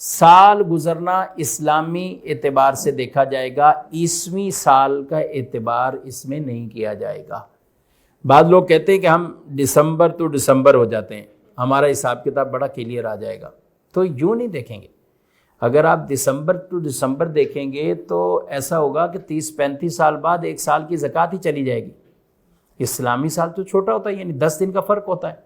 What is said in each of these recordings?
سال گزرنا اسلامی اعتبار سے دیکھا جائے گا، عیسوی سال کا اعتبار اس میں نہیں کیا جائے گا۔ بعض لوگ کہتے ہیں کہ ہم دسمبر تو دسمبر ہو جاتے ہیں، ہمارا حساب کتاب بڑا کلیئر آ جائے گا، تو یوں نہیں دیکھیں گے۔ اگر آپ دسمبر ٹو دسمبر دیکھیں گے تو ایسا ہوگا کہ 30-35 سال بعد ایک سال کی زکوٰۃ ہی چلی جائے گی۔ اسلامی سال تو چھوٹا ہوتا ہے، یعنی 10 دن کا فرق ہوتا ہے۔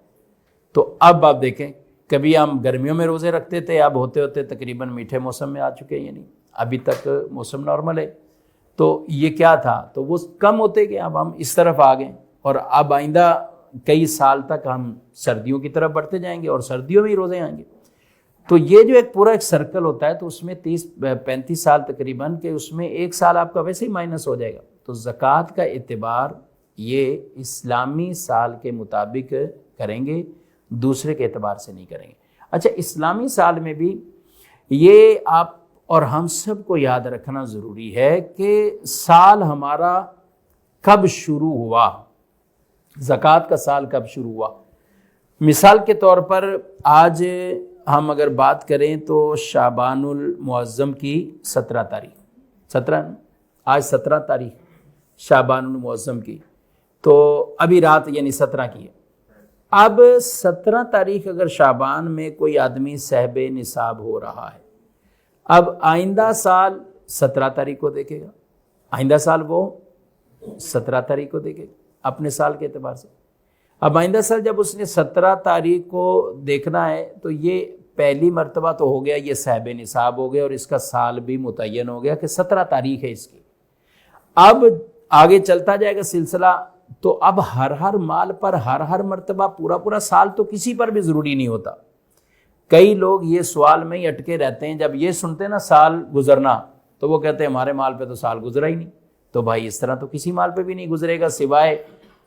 تو اب آپ دیکھیں، کبھی ہم گرمیوں میں روزے رکھتے تھے، اب ہوتے ہوتے تقریباً میٹھے موسم میں آ چکے ہیں، یعنی ابھی تک موسم نارمل ہے۔ تو یہ کیا تھا، تو وہ کم ہوتے گئے، اب ہم اس طرف آ گئے، اور اب آئندہ کئی سال تک ہم سردیوں کی طرف بڑھتے جائیں گے اور سردیوں میں ہی روزے آئیں گے۔ تو یہ جو ایک پورا ایک سرکل ہوتا ہے، تو اس میں 30-35 سال تقریباً، کہ اس میں ایک سال آپ کا ویسے ہی مائنس ہو جائے گا۔ تو زکوٰۃ کا اعتبار یہ اسلامی سال کے مطابق کریں گے، دوسرے کے اعتبار سے نہیں کریں گے۔ اچھا، اسلامی سال میں بھی یہ آپ اور ہم سب کو یاد رکھنا ضروری ہے کہ سال ہمارا کب شروع ہوا، زکوٰۃ کا سال کب شروع ہوا۔ مثال کے طور پر آج ہم اگر بات کریں تو شعبان المعظم کی 17 تاریخ، آج 17 تاریخ شعبان المعظم کی، تو ابھی رات یعنی 17 کی ہے۔ اب 17 تاریخ اگر شعبان میں کوئی آدمی صاحب نصاب ہو رہا ہے، اب آئندہ سال 17 تاریخ کو دیکھے گا، آئندہ سال وہ 17 تاریخ کو دیکھے گا اپنے سال کے اعتبار سے۔ اب آئندہ سال جب اس نے 17 تاریخ کو دیکھنا ہے، تو یہ پہلی مرتبہ تو ہو گیا، یہ صاحب نصاب ہو گیا اور اس کا سال بھی متعین ہو گیا کہ 17 تاریخ ہے اس کی۔ اب آگے چلتا جائے گا سلسلہ، تو اب ہر مال پر ہر مرتبہ پورا سال تو کسی پر بھی ضروری نہیں ہوتا۔ کئی لوگ یہ سوال میں ہی اٹکے رہتے ہیں، جب یہ سنتے نا سال گزرنا، تو وہ کہتے ہیں ہمارے مال پہ تو سال گزرا ہی نہیں۔ تو بھائی اس طرح تو کسی مال پہ بھی نہیں گزرے گا، سوائے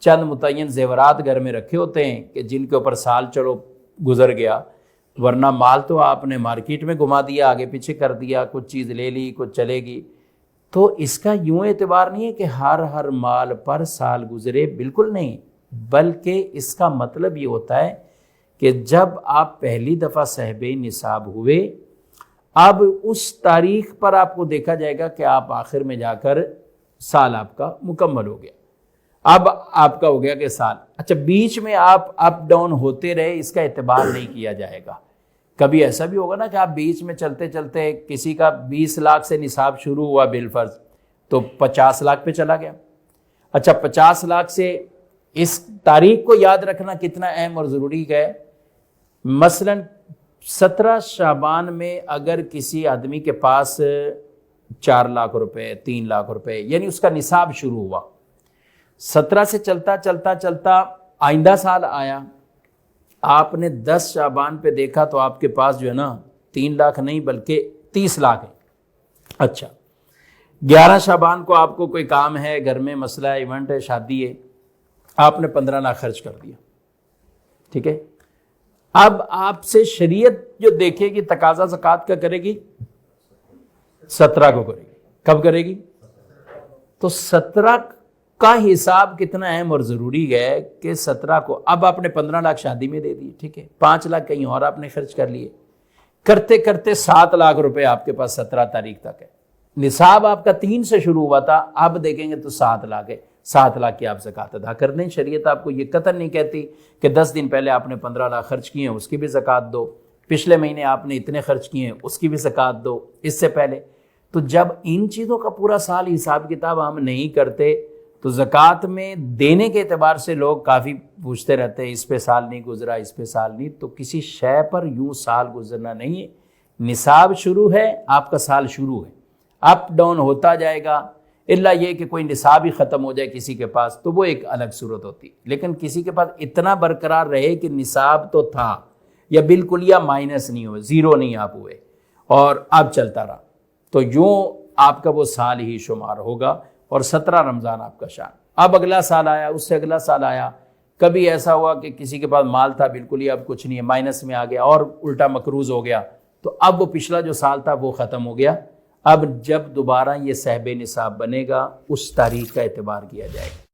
چند متعین زیورات گھر میں رکھے ہوتے ہیں کہ جن کے اوپر سال چلو گزر گیا، ورنہ مال تو آپ نے مارکیٹ میں گھما دیا، آگے پیچھے کر دیا، کچھ چیز لے لی، کچھ چلے گی۔ تو اس کا یوں اعتبار نہیں ہے کہ ہر مال پر سال گزرے، بالکل نہیں، بلکہ اس کا مطلب یہ ہوتا ہے کہ جب آپ پہلی دفعہ صاحب نصاب ہوئے، اب اس تاریخ پر آپ کو دیکھا جائے گا کہ آپ آخر میں جا کر سال آپ کا مکمل ہو گیا، اب آپ کا ہو گیا کہ سال۔ اچھا، بیچ میں آپ اپ ڈاؤن ہوتے رہے، اس کا اعتبار نہیں کیا جائے گا۔ کبھی ایسا بھی ہوگا نا کہ آپ بیچ میں چلتے چلتے کسی کا 20 لاکھ سے نصاب شروع ہوا بالفرض، تو 50 لاکھ پہ چلا گیا۔ اچھا، 50 لاکھ سے اس تاریخ کو یاد رکھنا کتنا اہم اور ضروری ہے۔ مثلا 17 شعبان میں اگر کسی آدمی کے پاس 4 لاکھ روپے، 3 لاکھ روپے، یعنی اس کا نصاب شروع ہوا، 17 سے چلتا آئندہ سال آیا، آپ نے 10 شعبان پہ دیکھا تو آپ کے پاس جو ہے نا 3 لاکھ نہیں بلکہ 30 لاکھ ہے۔ اچھا، 11 شعبان کو آپ کو کوئی کام ہے، گھر میں مسئلہ ہے، ایونٹ ہے، شادی ہے، آپ نے 15 لاکھ خرچ کر دیا، ٹھیک ہے۔ اب آپ سے شریعت جو دیکھے گی تقاضا زکوٰۃ کا کرے گی، 17 کو کرے گی۔ کب کرے گی؟ تو 17 کا حساب کتنا اہم اور ضروری ہے کہ 17 کو، اب آپ نے 15 لاکھ شادی میں دے دیے، ٹھیک ہے، 5 لاکھ کہیں اور آپ نے خرچ کر لیے، کرتے کرتے 7 لاکھ روپے آپ کے پاس 17 تاریخ تک ہے۔ نصاب آپ کا 3 سے شروع ہوا تھا، اب دیکھیں گے تو 7 لاکھ ہے، 7 لاکھ کی آپ زکوٰۃ ادا کر دیں۔ شریعت آپ کو یہ قطعاً نہیں کہتی کہ 10 دن پہلے آپ نے 15 لاکھ خرچ کیے ہیں، اس کی بھی زکوٰۃ دو، پچھلے مہینے آپ نے اتنے خرچ کیے ہیں، اس کی بھی زکوٰۃ دو، اس سے پہلے۔ تو جب ان چیزوں کا پورا سال حساب کتاب ہم نہیں کرتے، تو زکوٰۃ میں دینے کے اعتبار سے لوگ کافی پوچھتے رہتے ہیں، اس پہ سال نہیں گزرا، اس پہ سال نہیں۔ تو کسی شے پر یوں سال گزرنا نہیں ہے، نصاب شروع ہے، آپ کا سال شروع ہے، اپ ڈاؤن ہوتا جائے گا، الا یہ کہ کوئی نصاب ہی ختم ہو جائے کسی کے پاس، تو وہ ایک الگ صورت ہوتی، لیکن کسی کے پاس اتنا برقرار رہے کہ نصاب تو تھا، یا بالکل یا مائنس نہیں ہوئے، زیرو نہیں آپ ہوئے، اور اب چلتا رہا، تو یوں آپ کا وہ سال ہی شمار ہوگا، اور 17 رمضان آپ کا شان۔ اب اگلا سال آیا، اس سے اگلا سال آیا، کبھی ایسا ہوا کہ کسی کے پاس مال تھا بالکل ہی اب کچھ نہیں ہے، مائنس میں آ گیا اور الٹا مقروض ہو گیا، تو اب وہ پچھلا جو سال تھا وہ ختم ہو گیا۔ اب جب دوبارہ یہ صاحب نصاب بنے گا، اس تاریخ کا اعتبار کیا جائے گا۔